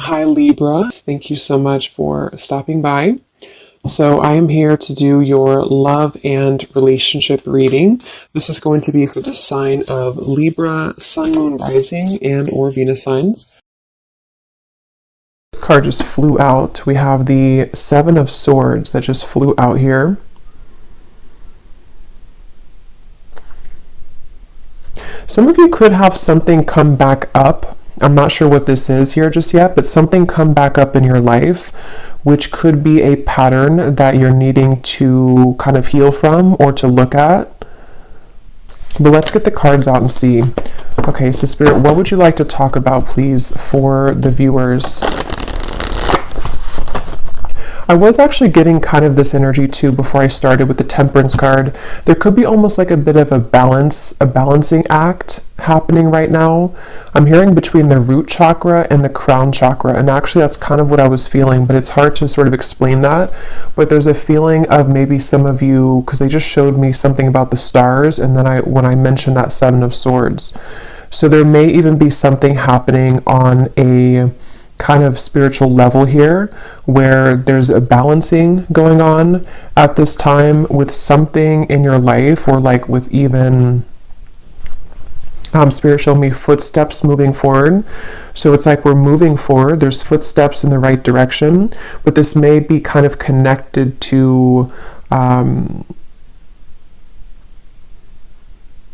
Hi Libra, thank you so much for stopping by. So I am here to do your love and relationship reading. This is going to be for the sign of Libra, Sun, Moon, Rising, and or Venus signs. This card just flew out. We have the Seven of Swords that just flew out here. Some of you could have something come back up. I'm not sure what this is here just yet, but something come back up in your life, which could be a pattern that you're needing to kind of heal from or to look at. But let's get the cards out and see. Okay, so Spirit, what would you like to talk about, please, for the viewers? I was actually getting kind of this energy too before I started with the Temperance card. There could be almost like a bit of a balancing act happening right now. I'm hearing between the root chakra and the crown chakra, and actually that's kind of what I was feeling, but it's hard to sort of explain that. But there's a feeling of maybe some of you, because they just showed me something about the stars, and then when I mentioned that Seven of Swords. So there may even be something happening on a kind of spiritual level here where there's a balancing going on at this time with something in your life, or like with even Spirit showed me footsteps moving forward. So it's like we're moving forward, there's footsteps in the right direction, but this may be kind of connected to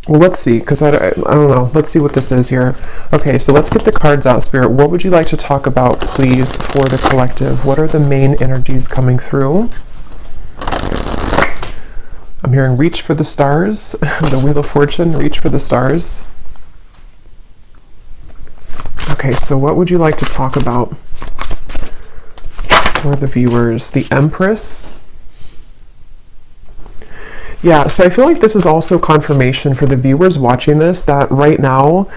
well, let's see, because I don't know. Let's see what this is here. Okay, so let's get the cards out, Spirit. What would you like to talk about, please, for the collective? What are the main energies coming through? I'm hearing reach for the stars. The Wheel of Fortune, reach for the stars. Okay, so what would you like to talk about for the viewers? The Empress. Yeah, so I feel like this is also confirmation for the viewers watching this that right now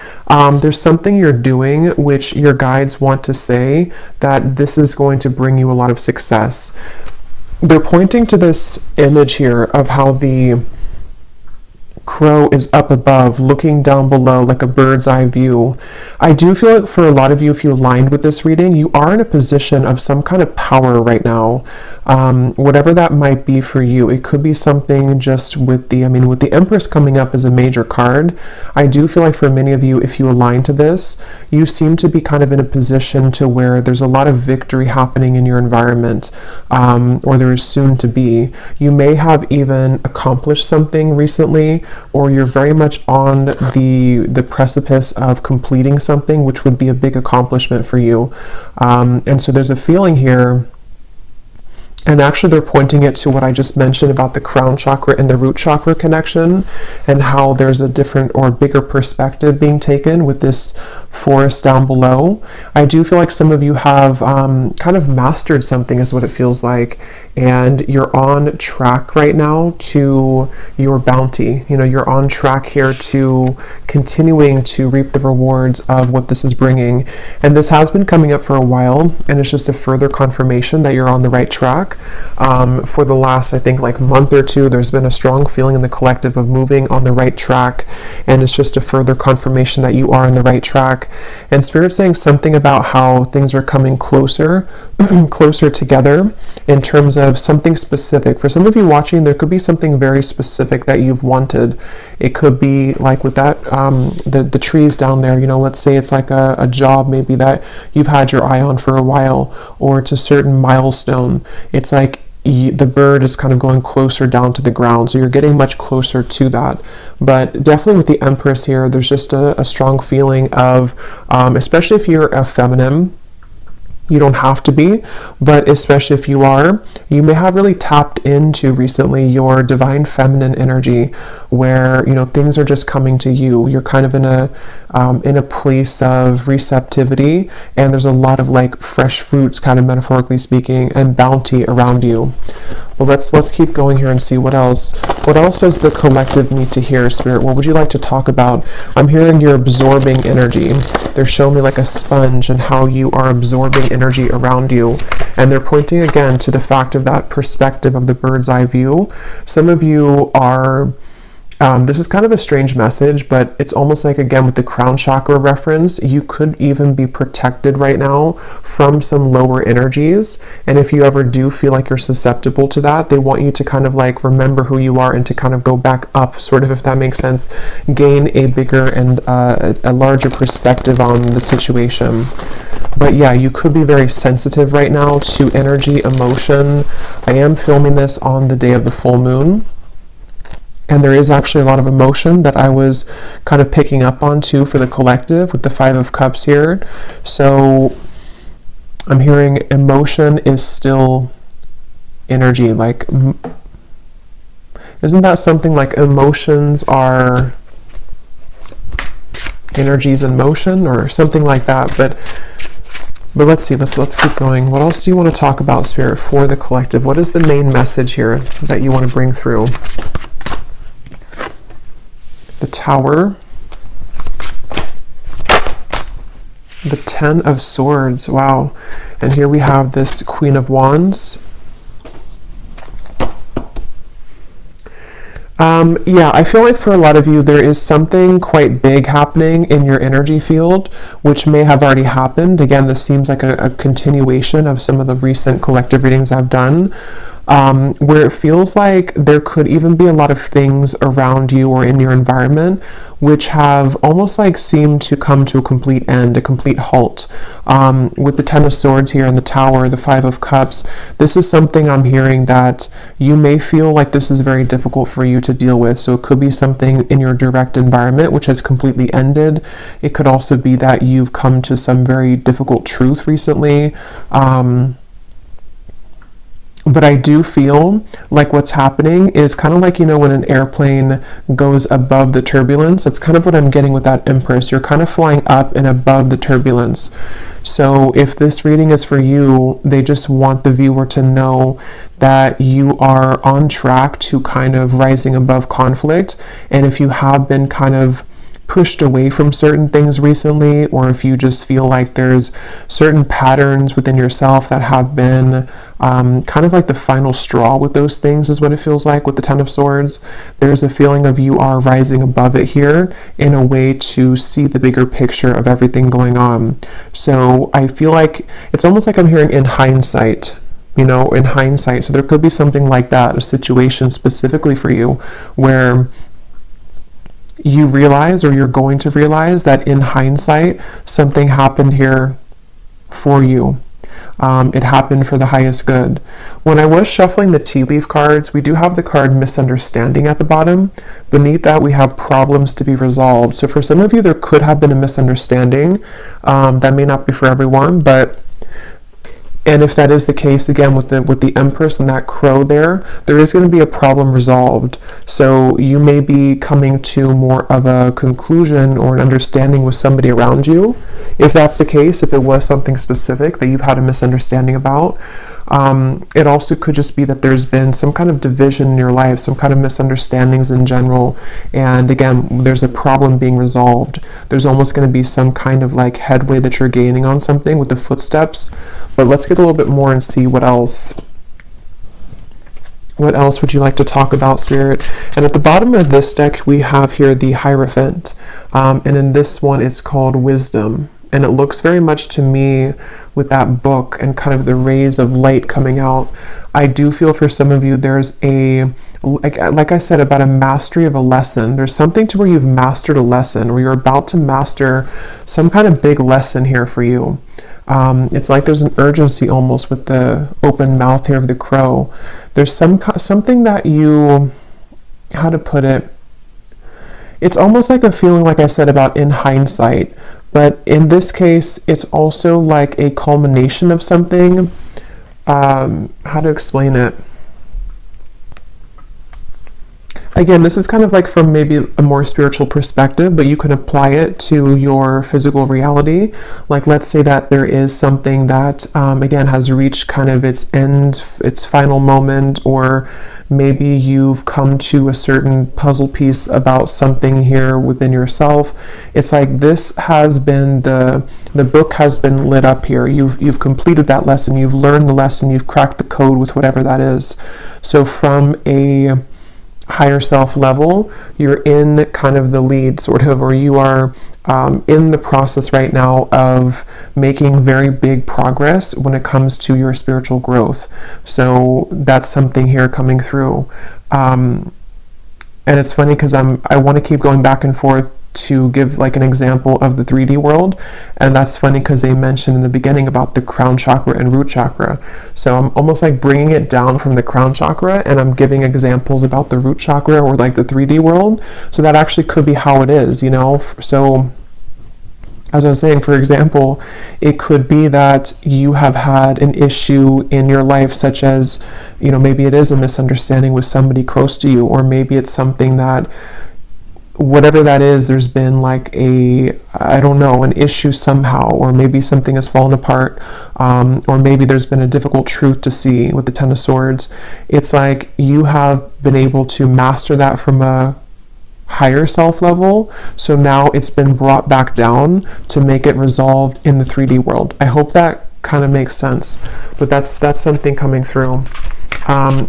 there's something you're doing which your guides want to say that this is going to bring you a lot of success. They're pointing to this image here of how the crow is up above looking down below like a bird's eye view. I do feel like for a lot of you, if you aligned with this reading, you are in a position of some kind of power right now. Whatever that might be for you, it could be something just with the Empress coming up as a major card. I do feel like for many of you, if you align to this, you seem to be kind of in a position to where there's a lot of victory happening in your environment, or there is soon to be. You may have even accomplished something recently, or you're very much on the precipice of completing something, which would be a big accomplishment for you. And so there's a feeling here. And actually they're pointing it to what I just mentioned about the crown chakra and the root chakra connection, and how there's a different or bigger perspective being taken with this forest down below. I do feel like some of you have kind of mastered something is what it feels like, and you're on track right now to your bounty. You know, you're on track here to continuing to reap the rewards of what this is bringing. And this has been coming up for a while, and it's just a further confirmation that you're on the right track. For the last, I think, like month or two, there's been a strong feeling in the collective of moving on the right track, and it's just a further confirmation that you are on the right track. And Spirit's saying something about how things are coming closer closer together in terms of something specific. For some of you watching, there could be something very specific that you've wanted. It could be like with that the trees down there, you know, let's say it's like a job maybe that you've had your eye on for a while, or it's a certain milestone. It's like the bird is kind of going closer down to the ground, so you're getting much closer to that. But definitely with the Empress here, there's just a strong feeling of, especially if you're a feminine, you don't have to be, but especially if you are, you may have really tapped into recently your divine feminine energy, where, you know, things are just coming to you. You're kind of in a place of receptivity, and there's a lot of like fresh fruits, kind of metaphorically speaking, and bounty around you. Well, let's keep going here and see what else. What else does the collective need to hear, Spirit? What would you like to talk about? I'm hearing you're absorbing energy. They're showing me like a sponge and how you are absorbing energy around you. And they're pointing again to the fact of that perspective of the bird's eye view. Some of you are This is kind of a strange message, but it's almost like, again, with the crown chakra reference, you could even be protected right now from some lower energies. And if you ever do feel like you're susceptible to that, they want you to kind of like remember who you are and to kind of go back up, sort of, if that makes sense, gain a bigger and a larger perspective on the situation. But yeah, you could be very sensitive right now to energy, emotion. I am filming this on the day of the full moon. And there is actually a lot of emotion that I was kind of picking up on too for the collective with the Five of Cups here. So I'm hearing emotion is still energy. Like, isn't that something like emotions are energies in motion or something like that? But let's see, let's keep going. What else do you want to talk about, Spirit, for the collective? What is the main message here that you want to bring through? The Tower, the Ten of Swords, wow. And here we have this Queen of Wands. Yeah, I feel like for a lot of you, there is something quite big happening in your energy field, which may have already happened. Again, this seems like a continuation of some of the recent collective readings I've done. Where it feels like there could even be a lot of things around you or in your environment which have almost like seemed to come to a complete end, a complete halt. With the Ten of Swords here and the Tower, the Five of Cups, this is something I'm hearing that you may feel like this is very difficult for you to deal with. So it could be something in your direct environment which has completely ended. It could also be that you've come to some very difficult truth recently. But I do feel like what's happening is kind of like, you know, when an airplane goes above the turbulence, that's kind of what I'm getting with that Empress. You're kind of flying up and above the turbulence. So if this reading is for you, they just want the viewer to know that you are on track to kind of rising above conflict. And if you have been kind of pushed away from certain things recently, or if you just feel like there's certain patterns within yourself that have been kind of like the final straw with those things, is what it feels like with the Ten of Swords. There's a feeling of you are rising above it here in a way to see the bigger picture of everything going on. So I feel like it's almost like I'm hearing in hindsight, you know, in hindsight. So there could be something like that, a situation specifically for you where you realize, or you're going to realize, that in hindsight something happened here for you. It happened for the highest good. When I was shuffling the tea leaf cards, we do have the card misunderstanding at the bottom. Beneath that we have problems to be resolved. So for some of you there could have been a misunderstanding. That may not be for everyone, but and if that is the case, again, with the Empress and that crow there is going to be a problem resolved. So you may be coming to more of a conclusion or an understanding with somebody around you. If that's the case, if it was something specific that you've had a misunderstanding about, it also could just be that there's been some kind of division in your life, some kind of misunderstandings in general. And again, there's a problem being resolved. There's almost going to be some kind of like headway that you're gaining on something with the footsteps. But let's get a little bit more and see what else. What else would you like to talk about, Spirit? And at the bottom of this deck, we have here the Hierophant. And in this one, it's called Wisdom. And it looks very much to me with that book and kind of the rays of light coming out. I do feel for some of you there's a, like I said, about a mastery of a lesson. There's something to where you've mastered a lesson, or you're about to master some kind of big lesson here for you. It's like there's an urgency almost with the open mouth here of the crow. There's something that you, how to put it, it's almost like a feeling, like I said, about in hindsight. But in this case, it's also like a culmination of something. How to explain it? Again, this is kind of like from maybe a more spiritual perspective, but you can apply it to your physical reality. Like, let's say that there is something that, again, has reached kind of its end, its final moment, or maybe you've come to a certain puzzle piece about something here within yourself. It's like this has been, the book has been lit up here. You've completed that lesson. You've learned the lesson. You've cracked the code with whatever that is. So from a higher self level, you're in kind of the lead, sort of, or you are in the process right now of making very big progress when it comes to your spiritual growth. So that's something here coming through. And it's funny because I want to keep going back and forth to give like an example of the 3D world, and that's funny because they mentioned in the beginning about the crown chakra and root chakra. So I'm almost like bringing it down from the crown chakra, and I'm giving examples about the root chakra or like the 3D world. So that actually could be how it is, you know. So as I was saying, for example, it could be that you have had an issue in your life, such as, you know, maybe it is a misunderstanding with somebody close to you, or maybe it's something that, whatever that is, there's been like I don't know, an issue somehow, or maybe something has fallen apart, or maybe there's been a difficult truth to see with the Ten of Swords. It's like you have been able to master that from a higher self level, so now it's been brought back down to make it resolved in the 3D world. I hope that kind of makes sense, but that's something coming through.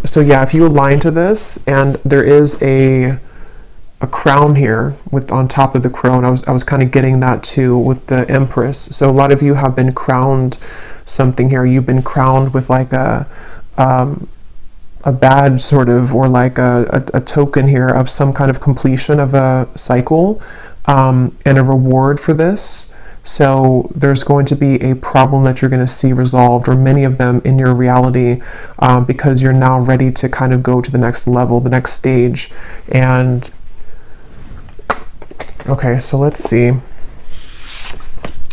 So yeah, if you align to this, and there is a crown here with on top of the crown, I was kind of getting that too with the Empress. So a lot of you have been crowned something here. You've been crowned with like a badge, sort of, or like a token here of some kind of completion of a cycle, and a reward for this. So there's going to be a problem that you're going to see resolved, or many of them in your reality, because you're now ready to kind of go to the next level, the next stage. And okay, so let's see.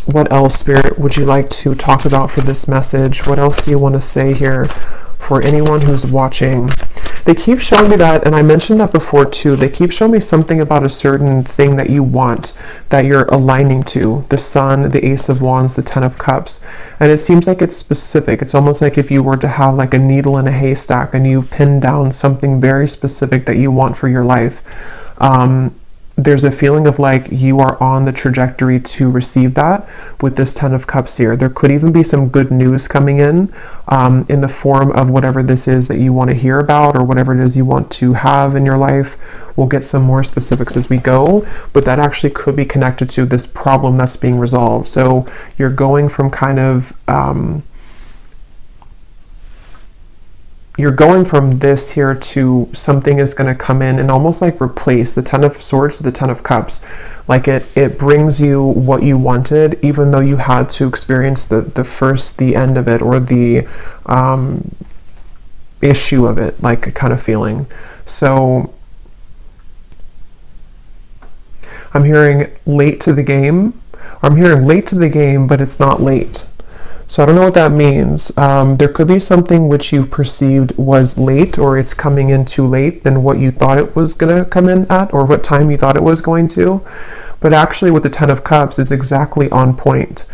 What else, Spirit, would you like to talk about for this message? What else do you want to say here for anyone who's watching? They keep showing me that, and I mentioned that before too, they keep showing me something about a certain thing that you want, that you're aligning to. The Sun, the Ace of Wands, the Ten of Cups. And it seems like it's specific. It's almost like if you were to have like a needle in a haystack and you've pinned down something very specific that you want for your life. There's a feeling of like you are on the trajectory to receive that with this Ten of Cups here. There could even be some good news coming in the form of whatever this is that you want to hear about, or whatever it is you want to have in your life. We'll get some more specifics as we go, but that actually could be connected to this problem that's being resolved. So you're going from kind of you're going from this here to something is going to come in and almost like replace the Ten of Swords to the Ten of Cups. Like it brings you what you wanted, even though you had to experience the end of it, or the issue of it, like kind of feeling. So I'm hearing late to the game. I'm hearing late to the game, but it's not late. So I don't know what that means. There could be something which you perceived was late, or it's coming in too late than what you thought it was going to come in at, or what time you thought it was going to. But actually with the Ten of Cups, it's exactly on point.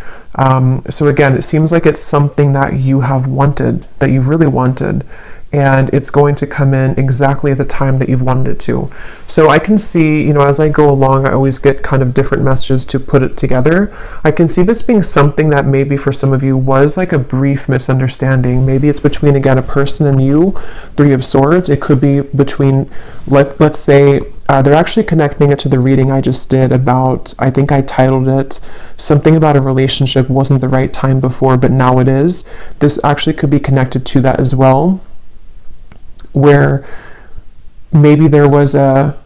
So again, it seems like it's something that you have wanted, that you really wanted, and it's going to come in exactly at the time that you've wanted it to. So I can see, you know, as I go along, I always get kind of different messages to put it together. I can see this being something that maybe for some of you was like a brief misunderstanding. Maybe it's between, again, a person and you, Three of Swords. It could be between, let's say, they're actually connecting it to the reading I just did about, I think I titled it something about a relationship wasn't the right time before, but now it is. This actually could be connected to that as well, where maybe there was a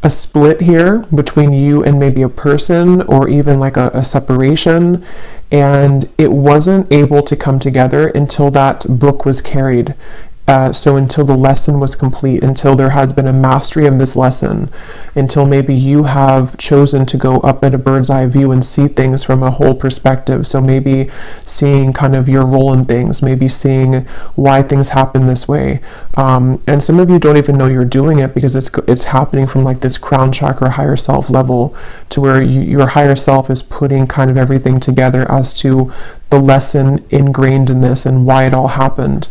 split here between you and maybe a person, or even like a separation, and it wasn't able to come together until that book was carried. So until the lesson was complete, until there had been a mastery of this lesson, until maybe you have chosen to go up at a bird's eye view and see things from a whole perspective. So maybe seeing kind of your role in things, maybe seeing why things happen this way. And some of you don't even know you're doing it, because it's happening from like this crown chakra higher self level, to where your higher self is putting kind of everything together as to the lesson ingrained in this and why it all happened.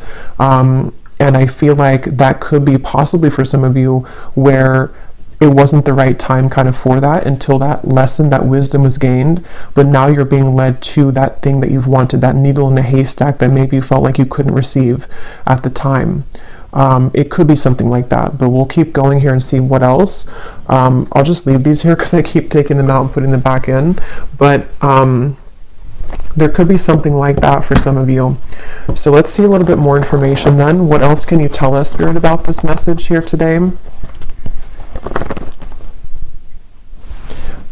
And I feel like that could be possibly for some of you where it wasn't the right time kind of for that, until that lesson, that wisdom was gained, but now you're being led to that thing that you've wanted, that needle in a haystack that maybe you felt like you couldn't receive at the time. It could be something like that, but we'll keep going here and see what else. I'll just leave these here because I keep taking them out and putting them back in, but there could be something like that for some of you. So let's see a little bit more information then. What else can you tell us, Spirit, about this message here today?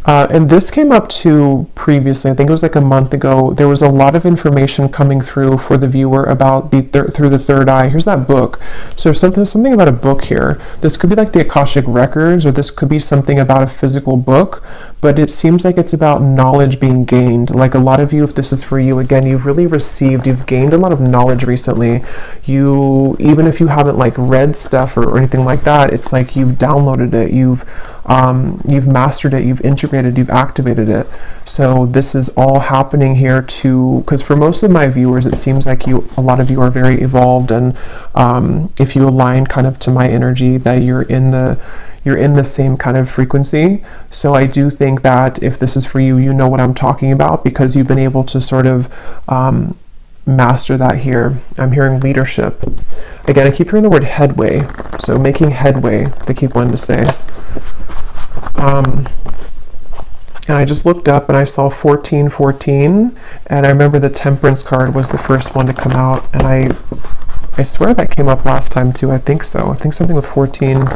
And this came up too previously. I think it was like a month ago. There was a lot of information coming through for the viewer about through the third eye. Here's that book. So something about a book here. This could be like the Akashic Records, or this could be something about a physical book, but it seems like it's about knowledge being gained. Like a lot of you, if this is for you, again, you've gained a lot of knowledge recently. Even if you haven't like read stuff or anything like that, it's like you've downloaded it, you've mastered it, you've integrated, you've activated it. So this is all happening here because for most of my viewers, it seems like a lot of you are very evolved, and if you align kind of to my energy, that you're in the same kind of frequency. So I do think that if this is for you, you know what I'm talking about, because you've been able to sort of master that here. I'm hearing leadership. Again, I keep hearing the word headway. So making headway, they keep wanting to say. And I just looked up and I saw 1414, and I remember the Temperance card was the first one to come out, and I swear that came up last time too. I think so. I think something with 14.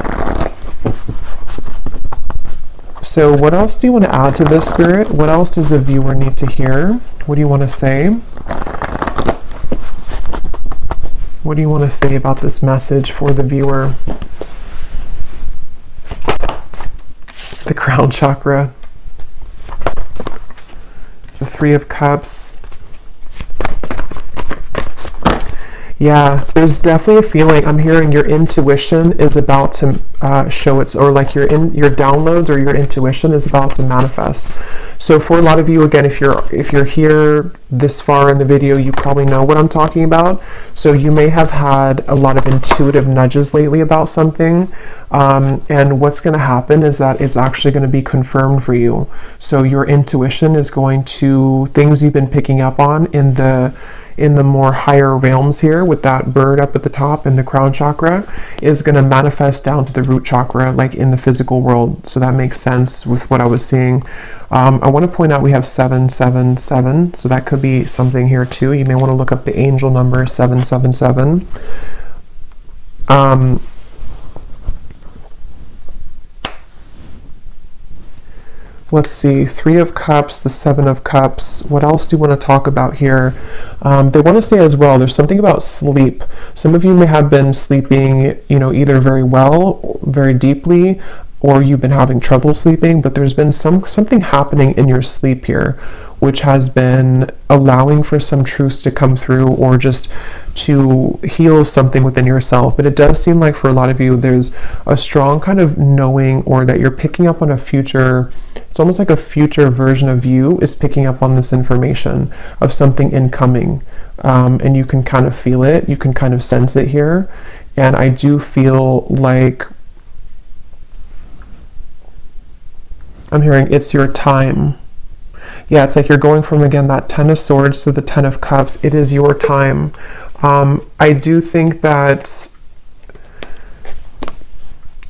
So what else do you want to add to this, Spirit? What else does the viewer need to hear? What do you want to say? What do you want to say about this message for the viewer? The crown chakra. The Three of Cups. Yeah, there's definitely a feeling. I'm hearing your intuition is about to show its, or like your downloads or your intuition is about to manifest. So for a lot of you, again, if you're here this far in the video, you probably know what I'm talking about. So you may have had a lot of intuitive nudges lately about something, and what's going to happen is that it's actually going to be confirmed for you. So your intuition is going to, things you've been picking up on in the more higher realms here with that bird up at the top in the crown chakra, is going to manifest down to the root chakra, like in the physical world. So that makes sense with what I was seeing. I want to point out we have 777, so that could be something here too. You may want to look up the angel number 777. Let's see, Three of Cups, the Seven of Cups. What else do you want to talk about here? They want to say as well, there's something about sleep. Some of you may have been sleeping, either very well, very deeply, or you've been having trouble sleeping, but there's been something happening in your sleep here, which has been allowing for some truths to come through, or just to heal something within yourself. But it does seem like for a lot of you, there's a strong kind of knowing, or that you're picking up on a future. It's almost like a future version of you is picking up on this information of something incoming, and you can kind of feel it, you can kind of sense it here. And I do feel like I'm hearing it's your time. Yeah, it's like you're going from, again, that Ten of Swords to the Ten of Cups. It is your time. I do think that,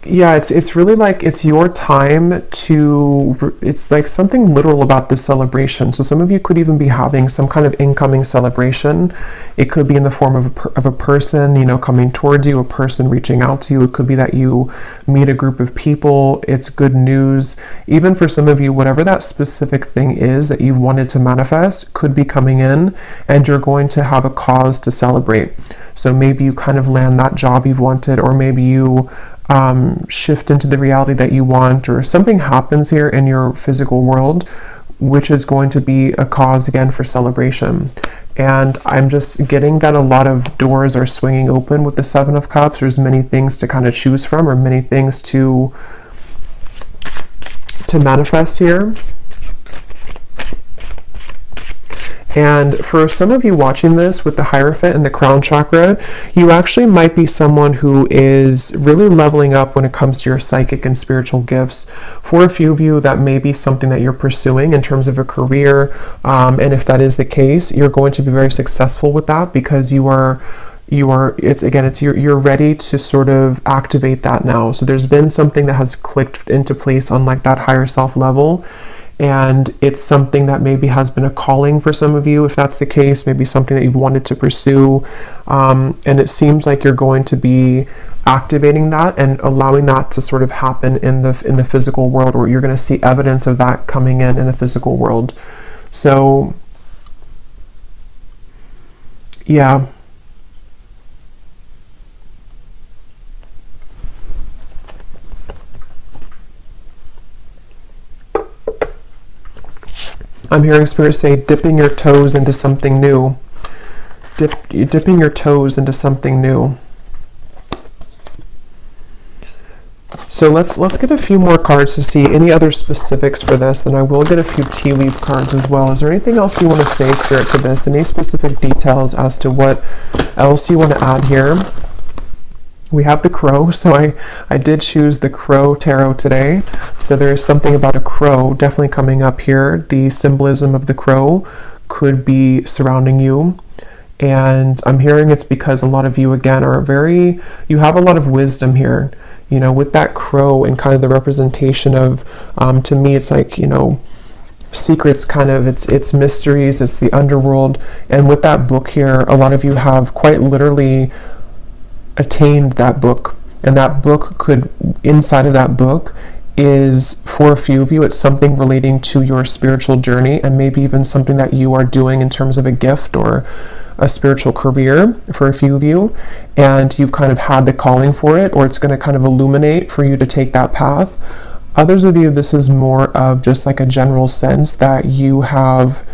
yeah, it's really like it's your time to, it's like something literal about this celebration. So some of you could even be having some kind of incoming celebration. It could be in the form of a person, coming towards you, a person reaching out to you. It could be that you meet a group of people. It's good news. Even for some of you, whatever that specific thing is that you've wanted to manifest could be coming in, and you're going to have a cause to celebrate. So maybe you kind of land that job you've wanted, or maybe you shift into the reality that you want, or something happens here in your physical world, which is going to be a cause again for celebration. And I'm just getting that a lot of doors are swinging open with the Seven of Cups. There's many things to kind of choose from, or many things to manifest here. And for some of you watching this with the Hierophant and the crown chakra, you actually might be someone who is really leveling up when it comes to your psychic and spiritual gifts. For a few of you, that may be something that you're pursuing in terms of a career. And if that is the case, you're going to be very successful with that, because you are you're ready to sort of activate that now. So there's been something that has clicked into place on like that higher self level, and it's something that maybe has been a calling for some of you, if that's the case, maybe something that you've wanted to pursue, and it seems like you're going to be activating that and allowing that to sort of happen in the physical world, or you're going to see evidence of that coming in the physical world. So yeah. I'm hearing Spirit say dipping your toes into something new. Dipping your toes into something new. So let's get a few more cards to see any other specifics for this, and I will get a few tea leaf cards as well. Is there anything else you want to say, Spirit, to this? Any specific details as to what else you want to add here? We have the crow, so I did choose the crow tarot today. So there is something about a crow definitely coming up here. The symbolism of the crow could be surrounding you. And I'm hearing it's because a lot of you, again, you have a lot of wisdom here. You know, with that crow and kind of the representation of, to me, it's like, you know, secrets, kind of, it's mysteries, it's the underworld. And with that book here, a lot of you have quite literally attained that book, and that book could, inside of that book is, for a few of you, it's something relating to your spiritual journey, and maybe even something that you are doing in terms of a gift or a spiritual career for a few of you, and you've kind of had the calling for it, or it's going to kind of illuminate for you to take that path. Others of you, this is more of just like a general sense that you have,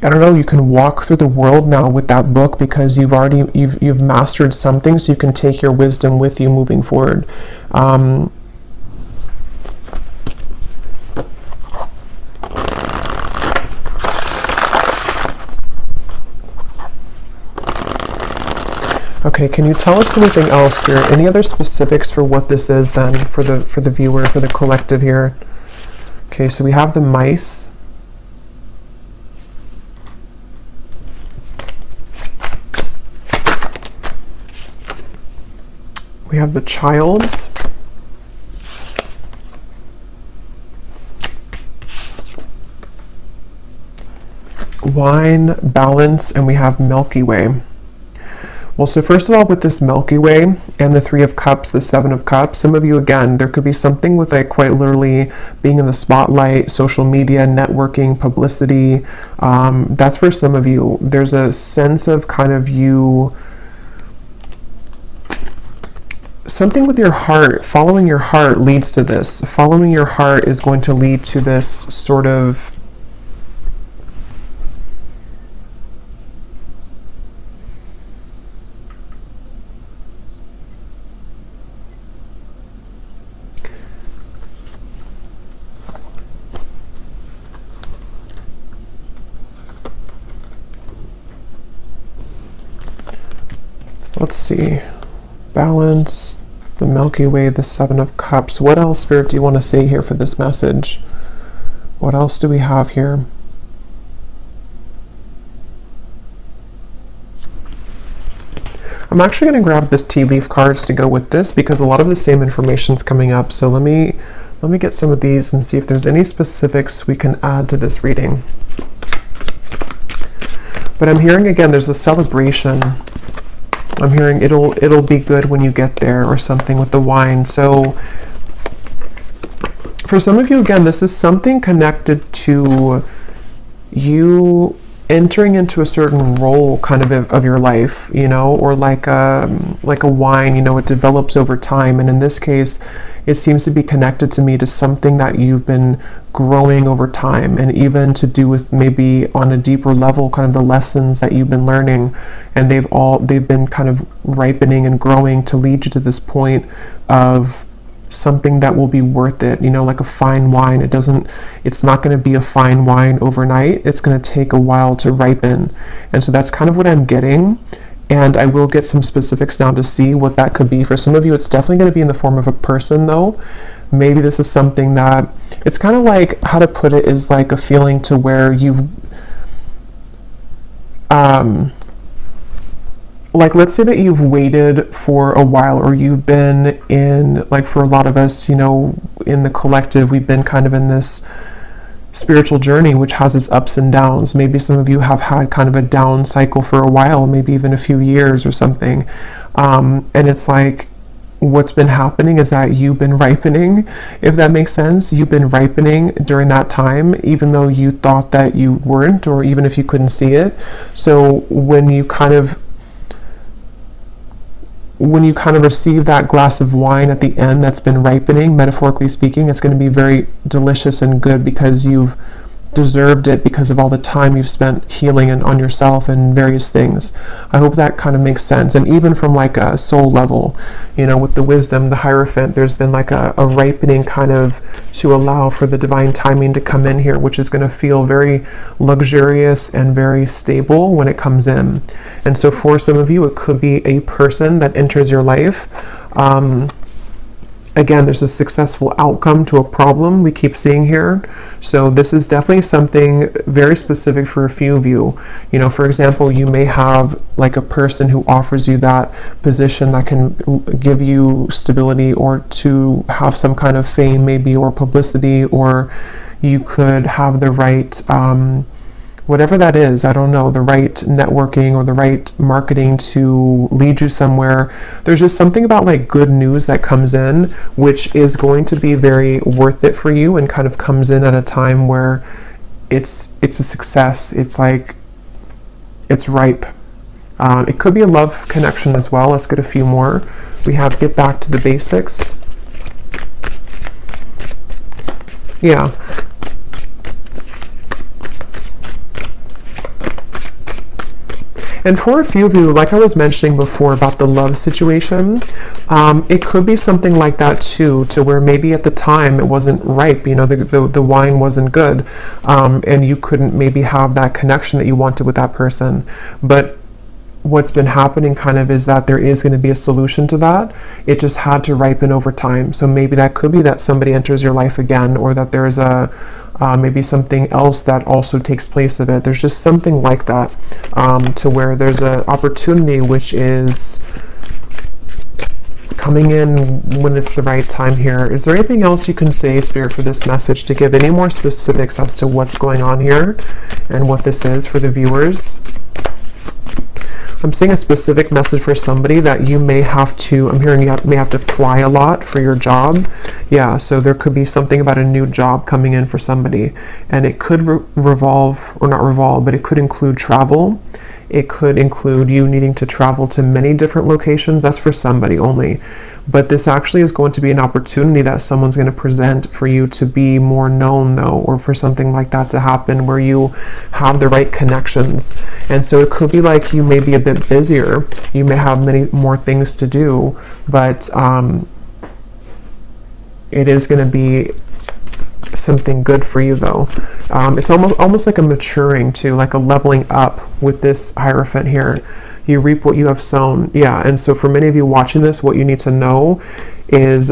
I don't know, you can walk through the world now with that book because you've mastered something, so you can take your wisdom with you moving forward. Okay, can you tell us anything else here? Any other specifics for what this is then for the viewer, for the collective here? Okay, so we have the mice. We have the child. Wine, balance, and we have Milky Way. Well, so first of all, with this Milky Way and the Three of Cups, the Seven of Cups, some of you, again, there could be something with like quite literally being in the spotlight, social media, networking, publicity. That's for some of you. There's a sense of kind of you, something with your heart, following your heart leads to this. Following your heart is going to lead to this sort of let's see, balance, the Milky Way, the Seven of Cups. What else, Spirit, do you want to say here for this message? What else do we have here? I'm actually going to grab this tea leaf cards to go with this because a lot of the same information is coming up. So let me get some of these and see if there's any specifics we can add to this reading. But I'm hearing, again, there's a celebration. I'm hearing it'll be good when you get there, or something with the wine. So for some of you, again, this is something connected to you entering into a certain role kind of your life, you know, or like a wine, you know, it develops over time. And in this case, it seems to be connected to me to something that you've been growing over time, and even to do with maybe on a deeper level, kind of the lessons that you've been learning, and they've been kind of ripening and growing to lead you to this point of something that will be worth it, you know, like a fine wine. It's not going to be a fine wine overnight. It's going to take a while to ripen. And so that's kind of what I'm getting. And I will get some specifics now to see what that could be. For some of you, it's definitely going to be in the form of a person, though. Maybe this is something that, it's kind of like, how to put it, is like a feeling to where you've, like, let's say that you've waited for a while, or you've been in, like, for a lot of us, you know, in the collective, we've been kind of in this spiritual journey which has its ups and downs. Maybe some of you have had kind of a down cycle for a while, maybe even a few years or something, and it's like, what's been happening is that you've been ripening, if that makes sense. You've been ripening during that time, even though you thought that you weren't, or even if you couldn't see it. So when you kind of receive that glass of wine at the end that's been ripening, metaphorically speaking, it's going to be very delicious and good, because you've deserved it, because of all the time you've spent healing and on yourself and various things. I hope that kind of makes sense. And even from like a soul level, you know, with the wisdom, the Hierophant, there's been like a ripening kind of to allow for the divine timing to come in here, which is going to feel very luxurious and very stable when it comes in. And so for some of you, it could be a person that enters your life. Again, there's a successful outcome to a problem we keep seeing here. So this is definitely something very specific for a few of you. You know, for example, you may have like a person who offers you that position that can give you stability, or to have some kind of fame maybe, or publicity, or you could have the right whatever that is, I don't know, the right networking or the right marketing to lead you somewhere. There's just something about like good news that comes in, which is going to be very worth it for you, and kind of comes in at a time where it's a success. It's like, it's ripe. It could be a love connection as well. Let's get a few more. We have get back to the basics. Yeah. And for a few of you, like I was mentioning before about the love situation, it could be something like that too, to where maybe at the time it wasn't ripe, you know, the wine wasn't good, and you couldn't maybe have that connection that you wanted with that person. But what's been happening kind of is that there is going to be a solution to that. It just had to ripen over time. So maybe that could be that somebody enters your life again, or that there's a maybe something else that also takes place of it. There's just something like that, to where there's an opportunity which is coming in when it's the right time here. Is there anything else you can say, Spirit, for this message, to give any more specifics as to what's going on here and what this is for the viewers? I'm seeing a specific message for somebody that you may have to, I'm hearing you may have to fly a lot for your job. Yeah, so there could be something about a new job coming in for somebody, and it could revolve, or not revolve, but it could include travel. It could include you needing to travel to many different locations. That's for somebody only. But this actually is going to be an opportunity that someone's going to present for you to be more known, though, or for something like that to happen where you have the right connections. And so it could be like you may be a bit busier. You may have many more things to do, but it is going to be something good for you, though. It's almost like a maturing too, like a leveling up with this Hierophant here. You reap what you have sown. Yeah, and so for many of you watching this, what you need to know is,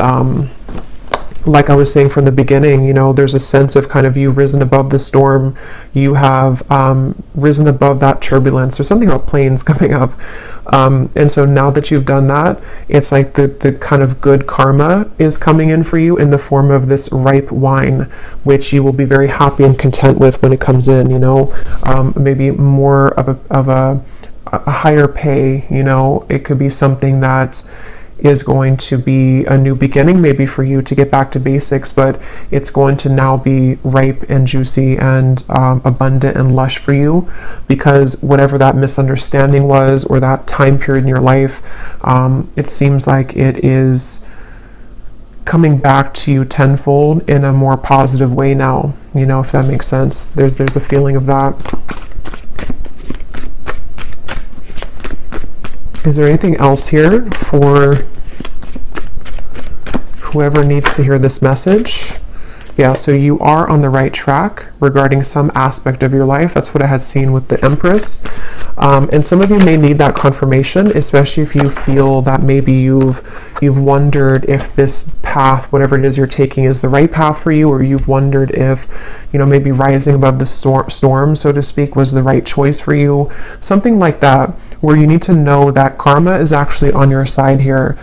like I was saying from the beginning, you know, there's a sense of kind of you've risen above the storm. You have risen above that turbulence. There's something about planes coming up. And so now that you've done that, it's like the kind of good karma is coming in for you in the form of this ripe wine, which you will be very happy and content with when it comes in, you know, maybe more of a higher pay, you know. It could be something that is going to be a new beginning maybe for you to get back to basics, but it's going to now be ripe and juicy and abundant and lush for you, because whatever that misunderstanding was, or that time period in your life, it seems like it is coming back to you tenfold in a more positive way now, you know, if that makes sense. There's a feeling of that. Is there anything else here for whoever needs to hear this message? Yeah, so you are on the right track regarding some aspect of your life. That's what I had seen with the Empress. And some of you may need that confirmation, especially if you feel that maybe you've wondered if this path, whatever it is you're taking, is the right path for you, or you've wondered if, you know, maybe rising above the storm, so to speak, was the right choice for you. Something like that, where you need to know that karma is actually on your side here.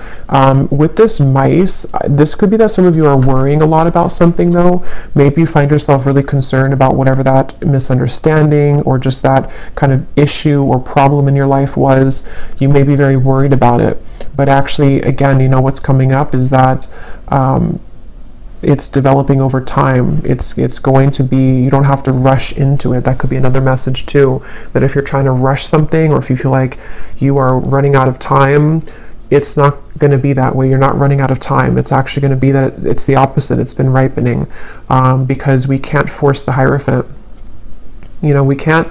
With this mice, this could be that some of you are worrying a lot about something though. Maybe you find yourself really concerned about whatever that misunderstanding or just that kind of issue or problem in your life was. You may be very worried about it. But actually, again, you know, what's coming up is that it's developing over time. It's going to be, you don't have to rush into it. That could be another message too, that if you're trying to rush something, or if you feel like you are running out of time, it's not going to be that way. You're not running out of time. It's actually going to be that it's the opposite. It's been ripening, because we can't force the Hierophant. You know, we can't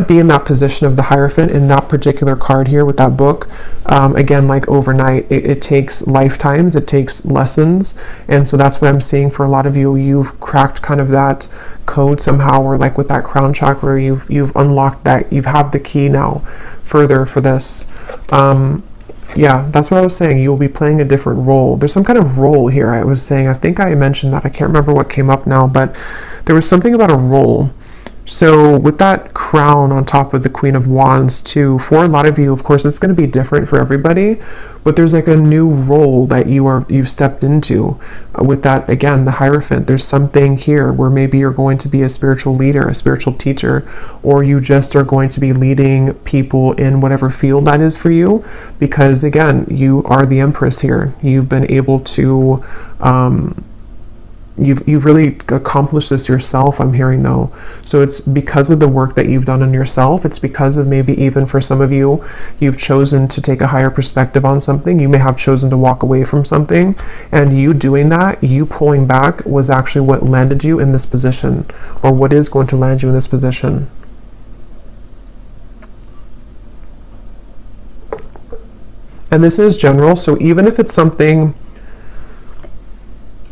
be in that position of the Hierophant in that particular card here with that book. Again, like overnight, it takes lifetimes, it takes lessons. And so that's what I'm seeing for a lot of you. You've cracked kind of that code somehow, or like with that crown chakra, you've unlocked that, you've had the key now further for this. Yeah, that's what I was saying. You'll be playing a different role. There's some kind of role here. I was saying, I think I mentioned that. I can't remember what came up now, but there was something about a role. So with that crown on top of the Queen of Wands too, for a lot of you, of course, it's going to be different for everybody, but there's like a new role that you've stepped into with that, again, the Hierophant. There's something here where maybe you're going to be a spiritual leader, a spiritual teacher, or you just are going to be leading people in whatever field that is for you, because again, you are the Empress here. You've been able to You've really accomplished this yourself, I'm hearing though. So it's because of the work that you've done on yourself. It's because of maybe even for some of you, you've chosen to take a higher perspective on something. You may have chosen to walk away from something, and you doing that, you pulling back, was actually what landed you in this position, or what is going to land you in this position. And this is general, so even if it's something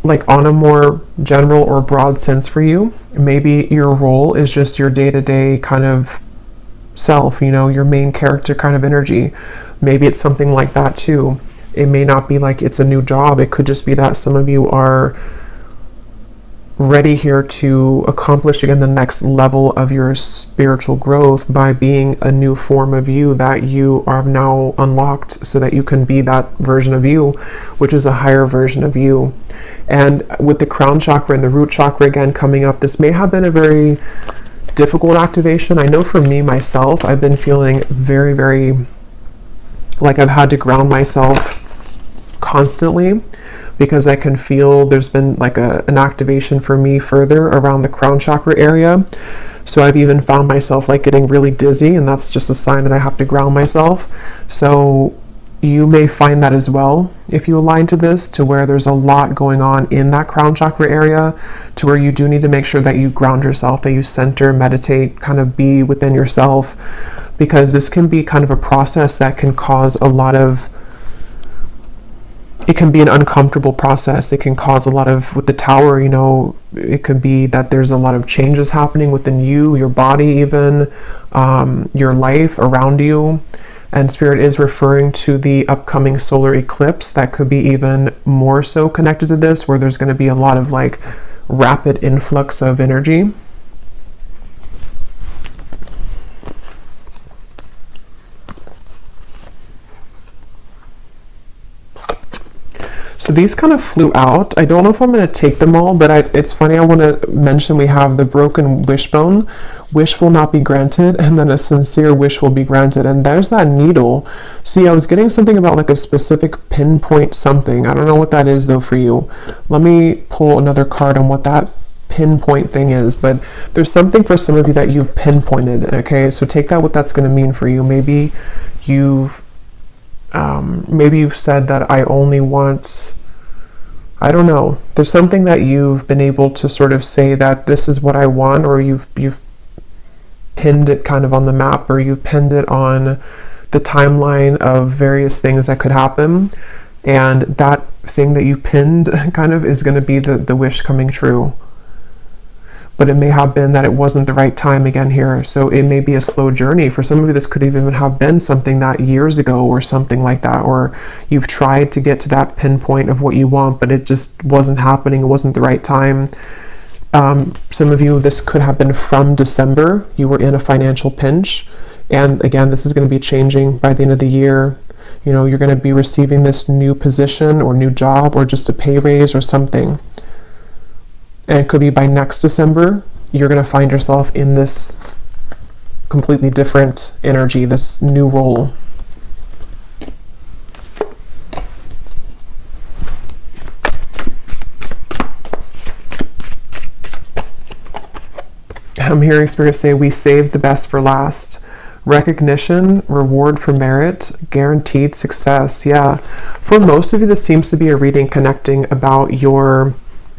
like on a more general or broad sense for you, maybe your role is just your day-to-day kind of self, you know, your main character kind of energy. Maybe it's something like that too. It may not be like it's a new job. It could just be that some of you are ready here to accomplish again the next level of your spiritual growth by being a new form of you that you are now unlocked, so that you can be that version of you, which is a higher version of you. And with the crown chakra and the root chakra again coming up, this may have been a very difficult activation. I know for me, myself, I've been feeling very, very like I've had to ground myself constantly, because I can feel there's been like an activation for me further around the crown chakra area. So I've even found myself like getting really dizzy, and that's just a sign that I have to ground myself. So you may find that as well if you align to this, to where there's a lot going on in that crown chakra area, to where you do need to make sure that you ground yourself, that you center, meditate, kind of be within yourself, because this can be kind of a process that can cause a lot of, it can be an uncomfortable process. It can cause a lot of, with the tower, you know, it could be that there's a lot of changes happening within you, your body even, your life around you. And Spirit is referring to the upcoming solar eclipse that could be even more so connected to this, where there's going to be a lot of like rapid influx of energy. So these kind of flew out. I don't know if I'm going to take them all, but it's funny, I want to mention we have the broken wishbone. Wish will not be granted, and then a sincere wish will be granted. And there's that needle. See, I was getting something about like a specific pinpoint something. I don't know what that is though for you. Let me pull another card on what that pinpoint thing is, but there's something for some of you that you've pinpointed. Okay, so take that, what that's going to mean for you. Maybe you've said that I only want, I don't know, there's something that you've been able to sort of say that this is what I want, or you've pinned it kind of on the map, or you've pinned it on the timeline of various things that could happen, and that thing that you pinned kind of is going to be the wish coming true. But it may have been that it wasn't the right time again here, so it may be a slow journey. For some of you, this could even have been something that years ago or something like that, or you've tried to get to that pinpoint of what you want, but it just wasn't happening, it wasn't the right time. Some of you, this could have been from December. You were in a financial pinch, And again, this is going to be changing by the end of the year. You know, you're going to be receiving this new position or new job or just a pay raise or something. And it could be by next December, you're going to find yourself in this completely different energy, this new role. I'm hearing Spirit say, we saved the best for last. Recognition, reward for merit, guaranteed success. Yeah. For most of you, this seems to be a reading connecting about your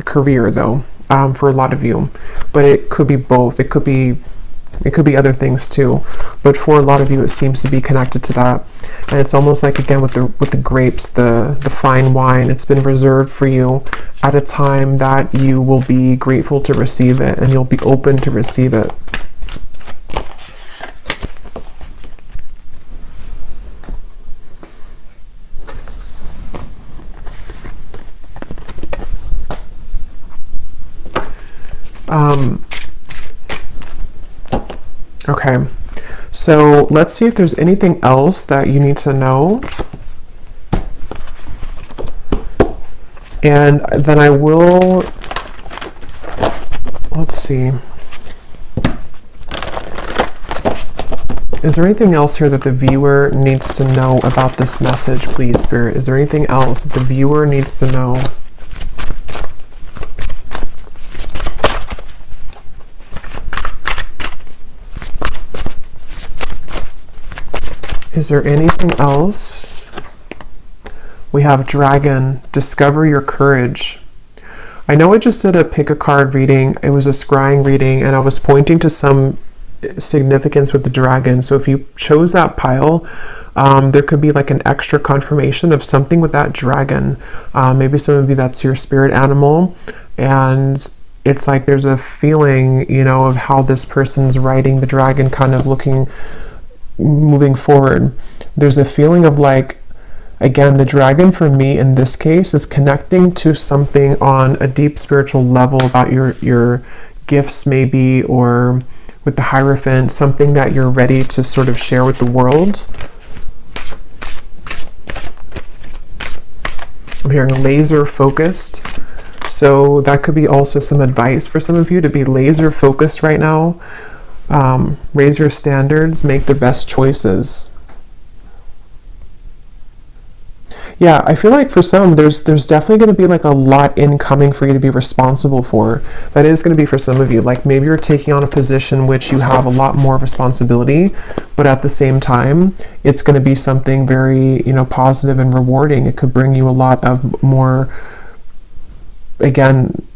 career, though, for a lot of you. But it could be both. It could be other things too. But for a lot of you, it seems to be connected to that. And it's almost like, again, with the grapes, the fine wine, it's been reserved for you at a time that you will be grateful to receive it, and you'll be open to receive it. Okay, so let's see if there's anything else that you need to know. And then I will, let's see. Is there anything else here that the viewer needs to know about this message, please, Spirit? Is there anything else that the viewer needs to know? Is there anything else? We have Dragon, discover your courage. I know I just did a pick a card reading. It was a scrying reading, and I was pointing to some significance with the dragon. So if you chose that pile, there could be like an extra confirmation of something with that dragon. Maybe some of you, that's your spirit animal. And it's like there's a feeling, you know, of how this person's riding the dragon, kind of moving forward. There's a feeling of like, again, the dragon for me in this case is connecting to something on a deep spiritual level about your gifts maybe, or with the Hierophant, something that you're ready to sort of share with the world. I'm hearing laser focused. So that could be also some advice for some of you to be laser focused right now. Raise your standards, make the best choices. Yeah, I feel like for some, there's definitely going to be like a lot incoming for you to be responsible for. That is going to be for some of you. Like maybe you're taking on a position which you have a lot more responsibility, but at the same time, it's going to be something very, you know, positive and rewarding. It could bring you a lot of more, again,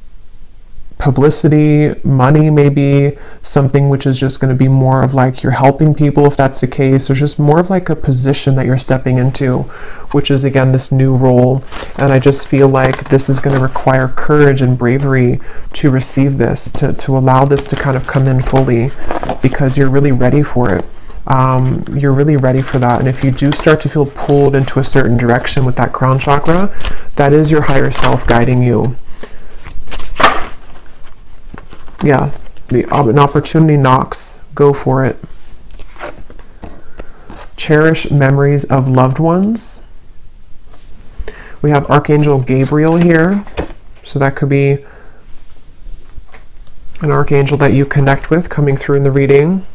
publicity, money, maybe something which is just going to be more of like you're helping people, if that's the case. There's just more of like a position that you're stepping into, which is again this new role. And I just feel like this is going to require courage and bravery to receive this, to allow this to kind of come in fully, because you're really ready for it. You're really ready for that. And if you do start to feel pulled into a certain direction with that crown chakra, that is your higher self guiding you. Yeah, an opportunity knocks. Go for it. Cherish memories of loved ones. We have Archangel Gabriel here. So that could be an archangel that you connect with coming through in the reading.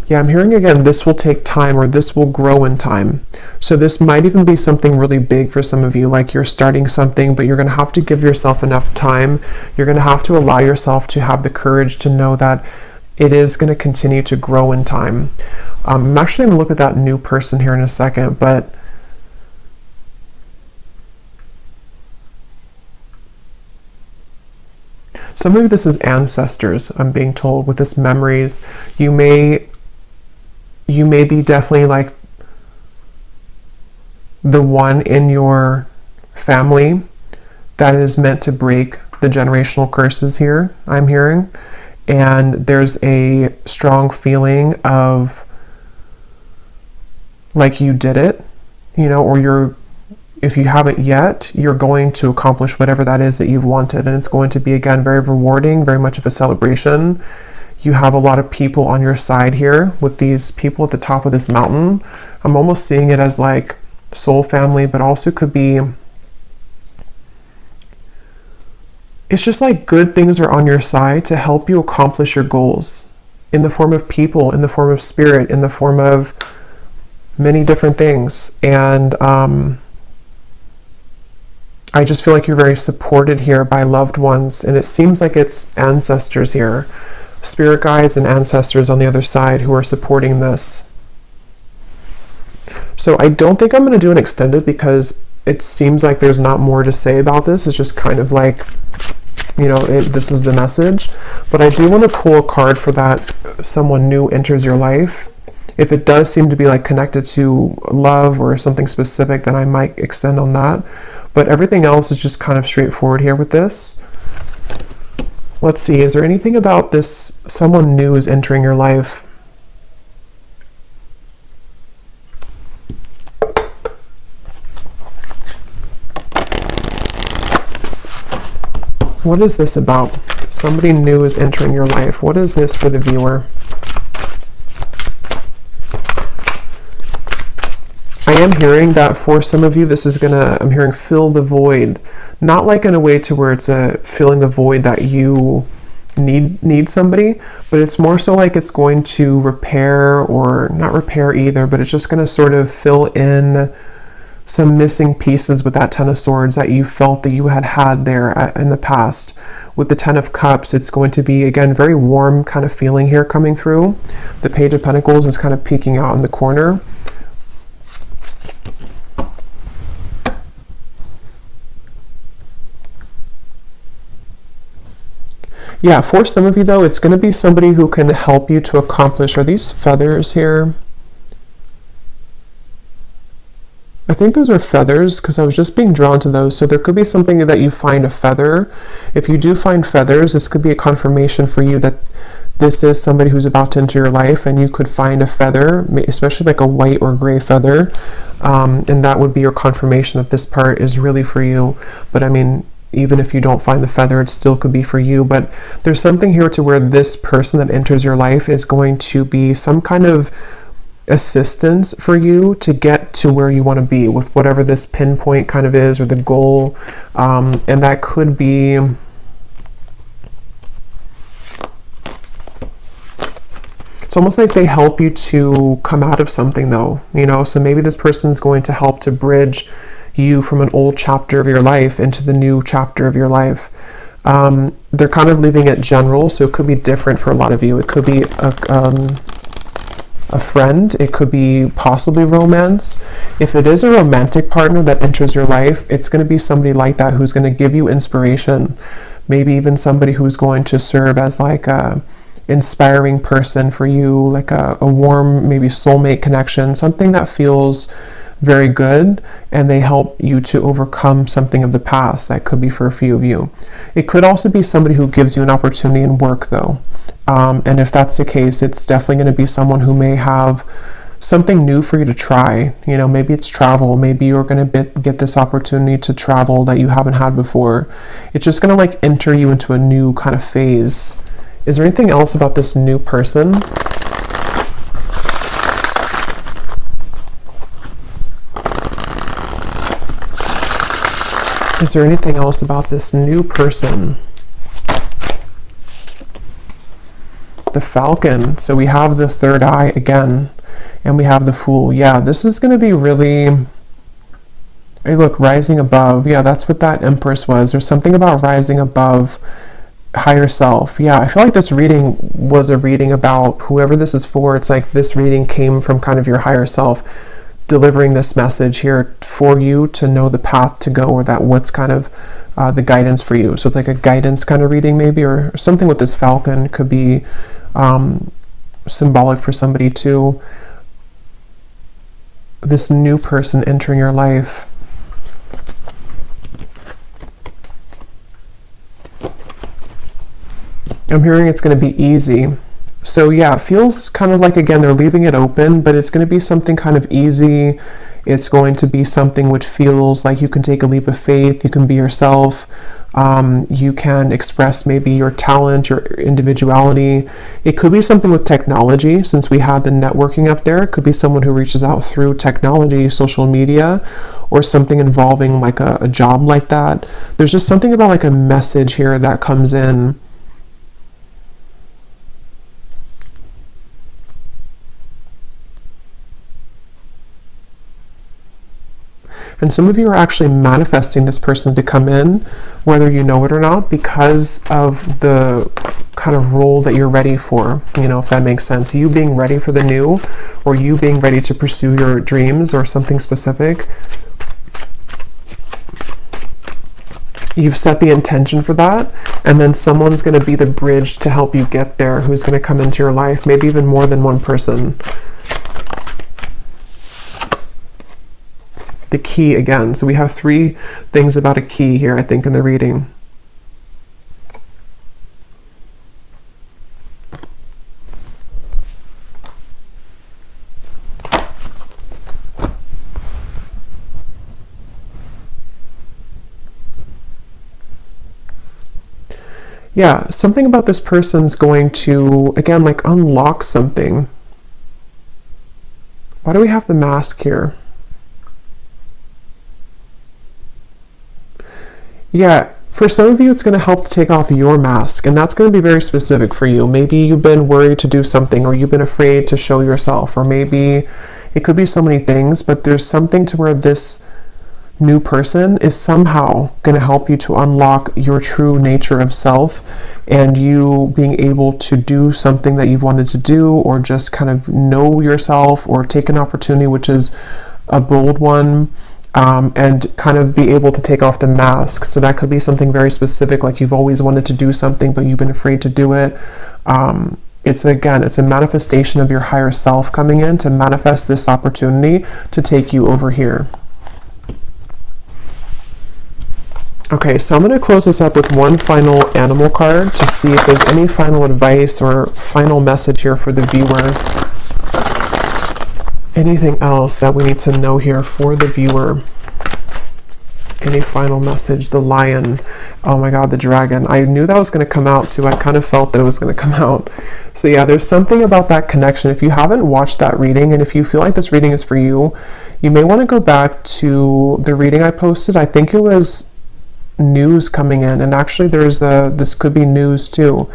Yeah, I'm hearing again, this will take time, or this will grow in time. So this might even be something really big for some of you, like you're starting something, but you're going to have to give yourself enough time. You're going to have to allow yourself to have the courage to know that it is going to continue to grow in time. I'm actually going to look at that new person here in a second, but some of you, this is ancestors, I'm being told, with this memories. You may be definitely like the one in your family that is meant to break the generational curses here, I'm hearing. And there's a strong feeling of like you did it, you know, or if you haven't yet, you're going to accomplish whatever that is that you've wanted. And it's going to be, again, very rewarding, very much of a celebration. you have a lot of people on your side here with these people at the top of this mountain. I'm almost seeing it as like soul family, but also could be, it's just like good things are on your side to help you accomplish your goals in the form of people, in the form of spirit, in the form of many different things. And I just feel like you're very supported here by loved ones, and it seems like it's ancestors here, spirit guides and ancestors on the other side who are supporting this. So I don't think I'm going to do an extended because it seems like there's not more to say about this. It's just kind of like, you know, this is the message. But I do want to pull a card for that someone new enters your life. If it does seem to be like connected to love or something specific, then I might extend on that. But everything else is just kind of straightforward here with this. Let's see, is there anything about this someone new is entering your life? What is this about? Somebody new is entering your life. What is this for the viewer? I am hearing that for some of you, this is gonna, I'm hearing fill the void. Not like in a way to where it's a filling the void that you need somebody, but it's more so like it's going to repair, or not repair either, but it's just gonna sort of fill in some missing pieces with that Ten of Swords that you felt that you had there in the past. With the Ten of Cups, it's going to be, again, very warm kind of feeling here coming through. The Page of Pentacles is kind of peeking out in the corner. Yeah, for some of you though, it's going to be somebody who can help you to accomplish, are these feathers here? I think those are feathers because I was just being drawn to those. So there could be something that you find a feather. If you do find feathers, this could be a confirmation for you that this is somebody who's about to enter your life, and you could find a feather, especially like a white or gray feather. And that would be your confirmation that this part is really for you. But I mean, even if you don't find the feather, it still could be for you. But there's something here to where this person that enters your life is going to be some kind of assistance for you to get to where you want to be with whatever this pinpoint kind of is, or the goal. And that could be, it's almost like they help you to come out of something though, you know. So maybe this person is going to help to bridge you from an old chapter of your life into the new chapter of your life. They're kind of leaving it general, so it could be different for a lot of you. It could be a friend, it could be possibly romance. If it is a romantic partner that enters your life, it's going to be somebody like that who's going to give you inspiration. Maybe even somebody who's going to serve as like a inspiring person for you, like a warm, maybe soulmate connection, something that feels very good, and they help you to overcome something of the past. That could be for a few of you. It could also be somebody who gives you an opportunity in work though. And if that's the case, it's definitely going to be someone who may have something new for you to try. You know, maybe it's travel. Maybe you're going to get this opportunity to travel that you haven't had before. It's just going to like enter you into a new kind of phase. Is there anything else about this new person? Is there anything else about this new person? The Falcon. So we have the third eye again, and we have the Fool. Yeah, this is going to be really, hey look, rising above. Yeah, that's what that Empress was. There's something about rising above higher self. Yeah, I feel like this reading was a reading about whoever this is for. It's like this reading came from kind of your higher self delivering this message here for you to know the path to go, or that what's kind of the guidance for you. So it's like a guidance kind of reading maybe, or something with this Falcon could be symbolic for somebody too. This new person entering your life. I'm hearing it's going to be easy. So yeah, it feels kind of like, again, they're leaving it open, but it's going to be something kind of easy. It's going to be something which feels like you can take a leap of faith. You can be yourself. You can express maybe your talent, your individuality. It could be something with technology, since we had the networking up there. It could be someone who reaches out through technology, social media, or something involving like a job like that. There's just something about like a message here that comes in. And some of you are actually manifesting this person to come in, whether you know it or not, because of the kind of role that you're ready for, you know, if that makes sense. You being ready for the new, or you being ready to pursue your dreams or something specific. You've set the intention for that, and then someone's going to be the bridge to help you get there, who's going to come into your life, maybe even more than one person. The key again. So we have 3 things about a key here, I think, in the reading. Yeah, something about this person's going to, again, like unlock something. Why do we have the mask here? Yeah, for some of you, it's going to help to take off your mask, and that's going to be very specific for you. Maybe you've been worried to do something, or you've been afraid to show yourself, or maybe it could be so many things, but there's something to where this new person is somehow going to help you to unlock your true nature of self, and you being able to do something that you've wanted to do, or just kind of know yourself, or take an opportunity, which is a bold one. And kind of be able to take off the mask. So that could be something very specific, like you've always wanted to do something, but you've been afraid to do it. It's a manifestation of your higher self coming in to manifest this opportunity to take you over here. Okay, so I'm going to close this up with one final animal card to see if there's any final advice or final message here for the viewer. Anything else that we need to know here for the viewer? Any final message? The lion. Oh my god, the dragon. I knew that was going to come out too. I kind of felt that it was going to come out. So yeah, there's something about that connection. If you haven't watched that reading, and if you feel like this reading is for you, you may want to go back to the reading I posted. I think it was news coming in, and actually this could be news too.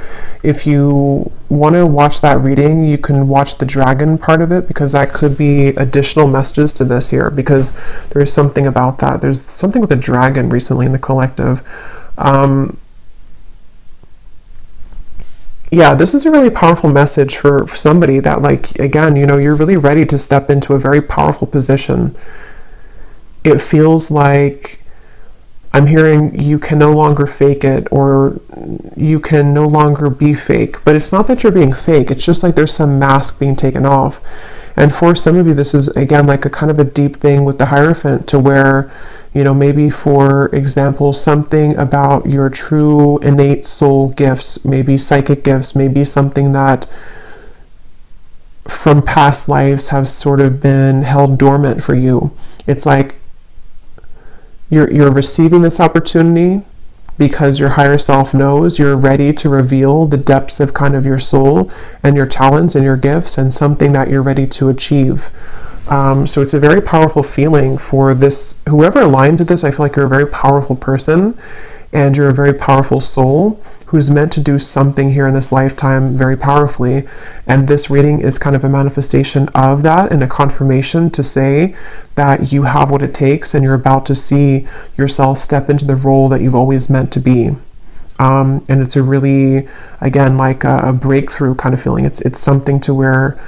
If you want to watch that reading, you can watch the dragon part of it, because that could be additional messages to this here, because there's something about that. There's something with the dragon recently in the collective. Yeah, this is a really powerful message for somebody that, like, again, you know, you're really ready to step into a very powerful position. It feels like I'm hearing you can no longer fake it, or you can no longer be fake. But it's not that you're being fake. It's just like there's some mask being taken off. And for some of you, this is, again, like a kind of a deep thing with the Hierophant, to where, you know, maybe, for example, something about your true innate soul gifts, maybe psychic gifts, maybe something that from past lives have sort of been held dormant for you. It's like you're receiving this opportunity because your higher self knows you're ready to reveal the depths of kind of your soul and your talents and your gifts, and something that you're ready to achieve. So it's a very powerful feeling for this, whoever aligned to this. I feel like you're a very powerful person, and you're a very powerful soul who's meant to do something here in this lifetime very powerfully. And this reading is kind of a manifestation of that, and a confirmation to say that you have what it takes, and you're about to see yourself step into the role that you've always meant to be. And it's a really, again, like a breakthrough kind of feeling. It's something to where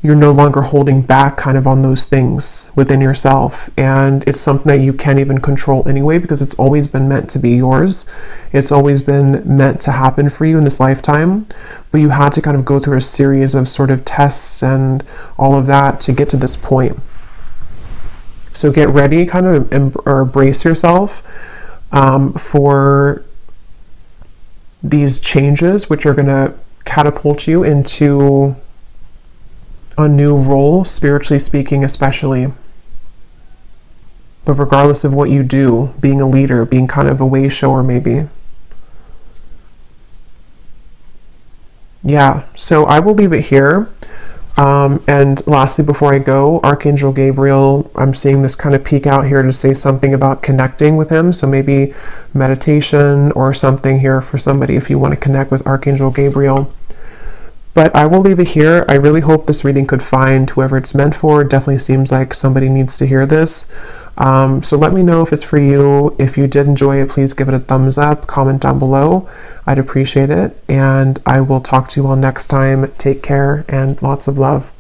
you're no longer holding back kind of on those things within yourself. And it's something that you can't even control anyway, because it's always been meant to be yours. It's always been meant to happen for you in this lifetime. But you had to kind of go through a series of sort of tests and all of that to get to this point. So get ready, kind of embrace yourself for these changes, which are going to catapult you into a new role, spiritually speaking, especially. but regardless of what you do, being a leader, being kind of a way shower maybe. Yeah, so I will leave it here. And lastly, before I go, Archangel Gabriel, I'm seeing this kind of peek out here to say something about connecting with him. So maybe meditation or something here for somebody if you want to connect with Archangel Gabriel. But I will leave it here. I really hope this reading could find whoever it's meant for. It definitely seems like somebody needs to hear this. So let me know if it's for you. If you did enjoy it, please give it a thumbs up, comment down below. I'd appreciate it. And I will talk to you all next time. Take care and lots of love.